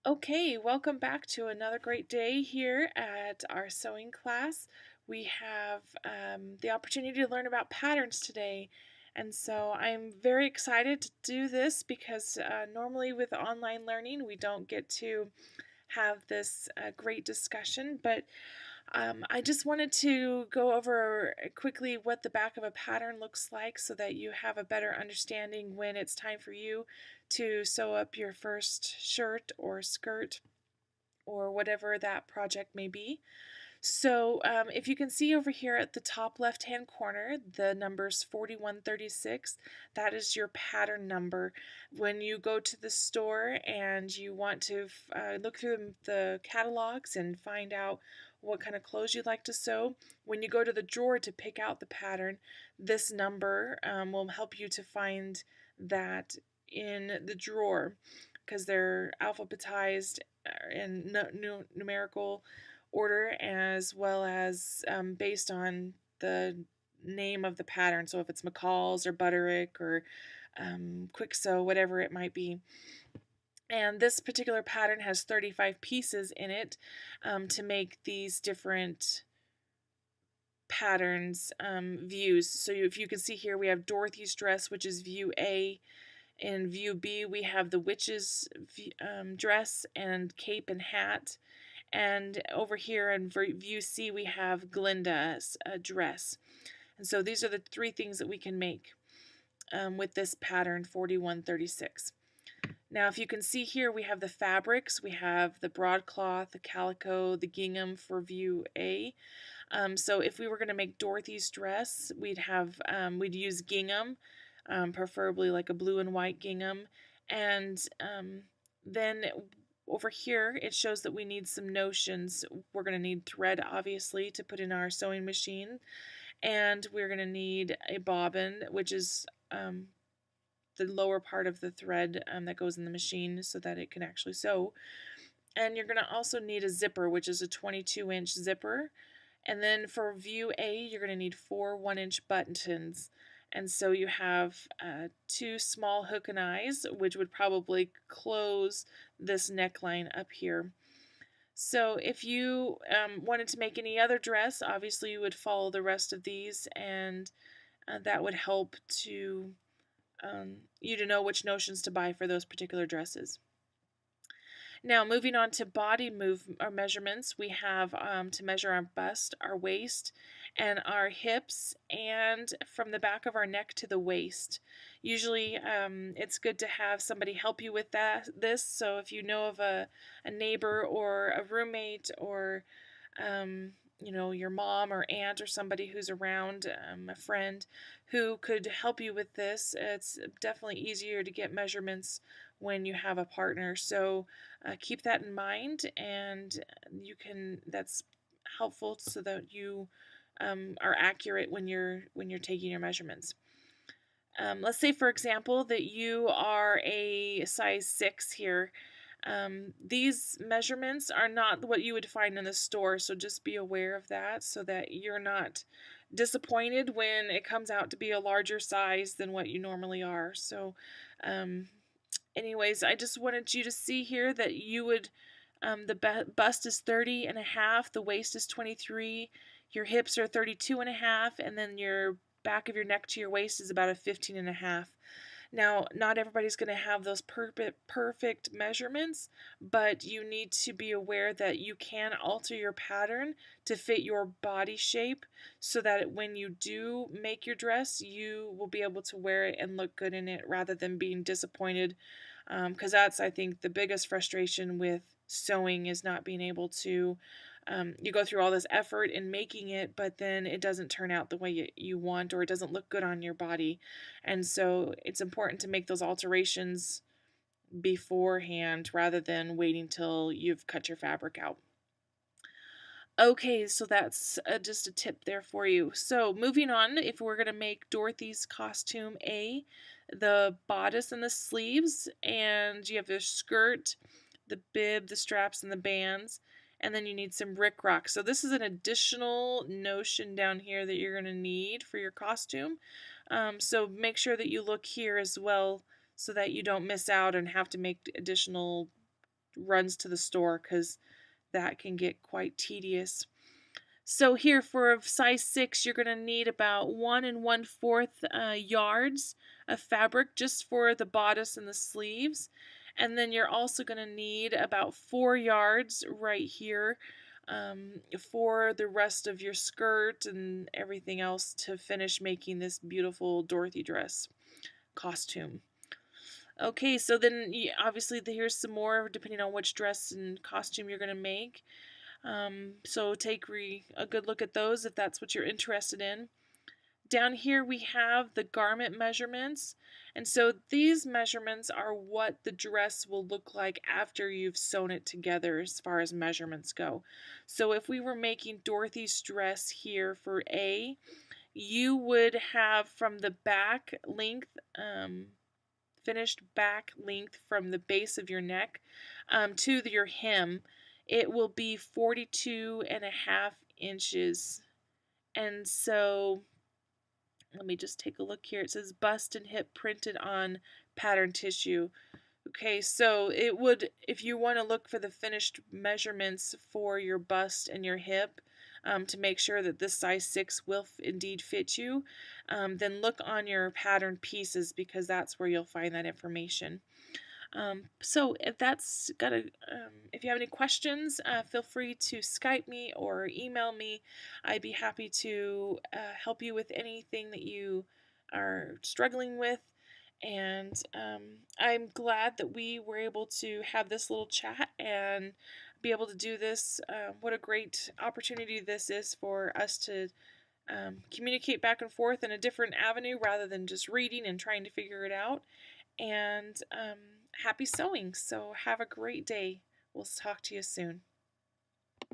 Okay, welcome back to another great day here at our sewing class. We have the opportunity to learn about patterns today, and so I'm very excited to do this because normally with online learning we don't get to have this great discussion, but I just wanted to go over quickly what the back of a pattern looks like so that you have a better understanding when it's time for you to sew up your first shirt or skirt or whatever that project may be. So if you can see over here at the top left hand corner, the number's 4136. That is your pattern number. When you go to the store and you want to look through the catalogs and find out what kind of clothes you'd like to sew, when you go to the drawer to pick out the pattern, this number will help you to find that in the drawer because they're alphabetized in numerical order as well as based on the name of the pattern. So if it's McCall's or Butterick or Quick Sew, whatever it might be. And this particular pattern has 35 pieces in it to make these different patterns views. So if you can see here, we have Dorothy's dress, which is view A. In view B, we have the witch's dress and cape and hat. And over here in view C, we have Glinda's dress. And so these are the three things that we can make with this pattern 4136. Now, if you can see here, we have the fabrics. We have the broadcloth, the calico, the gingham for view A. So if we were going to make Dorothy's dress, we'd use gingham, preferably like a blue and white gingham. And then over here, it shows that we need some notions. We're going to need thread, obviously, to put in our sewing machine. And we're going to need a bobbin, which is the lower part of the thread that goes in the machine so that it can actually sew. And you're going to also need a zipper, which is a 22-inch zipper. And then for view A, you're going to need 4 1-inch buttons. And so you have 2 small hook and eyes, which would probably close this neckline up here. So if you wanted to make any other dress, obviously you would follow the rest of these, and that would help to you to know which notions to buy for those particular dresses. Now, moving on to body measurements, we have to measure our bust, our waist, and our hips, and from the back of our neck to the waist. Usually, it's good to have somebody help you with this. So, if you know of a neighbor or a roommate or your mom or aunt or somebody who's around, a friend who could help you with this, it's definitely easier to get measurements when you have a partner. So keep that in mind, and that's helpful so that you are accurate when you're taking your measurements. Let's say, for example, that you are a size 6 here. These measurements are not what you would find in the store, so just be aware of that so that you're not disappointed when it comes out to be a larger size than what you normally are. So anyways, I just wanted you to see here that you would the bust is 30 and a half, the waist is 23, your hips are 32 and a half, and then your back of your neck to your waist is about a 15 and a half. Now, not everybody's going to have those perfect measurements, but you need to be aware that you can alter your pattern to fit your body shape so that when you do make your dress, you will be able to wear it and look good in it rather than being disappointed. Because that's, I think, the biggest frustration with sewing is not being able to you go through all this effort in making it, but then it doesn't turn out the way you want, or it doesn't look good on your body. And so it's important to make those alterations beforehand rather than waiting till you've cut your fabric out. Okay, so that's just a tip there for you. So moving on, if we're going to make Dorothy's costume A, the bodice and the sleeves, and you have the skirt, the bib, the straps, and the bands, and then you need some rickrack. So this is an additional notion down here that you're going to need for your costume. So make sure that you look here as well so that you don't miss out and have to make additional runs to the store because that can get quite tedious. So here for size 6, you're going to need about 1 1/4 yards of fabric just for the bodice and the sleeves. And then you're also going to need about 4 yards right here for the rest of your skirt and everything else to finish making this beautiful Dorothy dress costume. Okay, so then obviously here's some more depending on which dress and costume you're going to make. So take a good look at those if that's what you're interested in. Down here we have the garment measurements, and so these measurements are what the dress will look like after you've sewn it together as far as measurements go. So if we were making Dorothy's dress here for A, you would have from the back length, finished back length from the base of your neck to your hem, it will be 42.5 inches. And so let me just take a look here. It says bust and hip printed on pattern tissue. Okay, so it would, if you want to look for the finished measurements for your bust and your hip to make sure that this size 6 will indeed fit you, then look on your pattern pieces because that's where you'll find that information. So if you have any questions, feel free to Skype me or email me. I'd be happy to help you with anything that you are struggling with. And I'm glad that we were able to have this little chat and be able to do this. What a great opportunity this is for us to communicate back and forth in a different avenue rather than just reading and trying to figure it out. And happy sewing. So have a great day. We'll talk to you soon.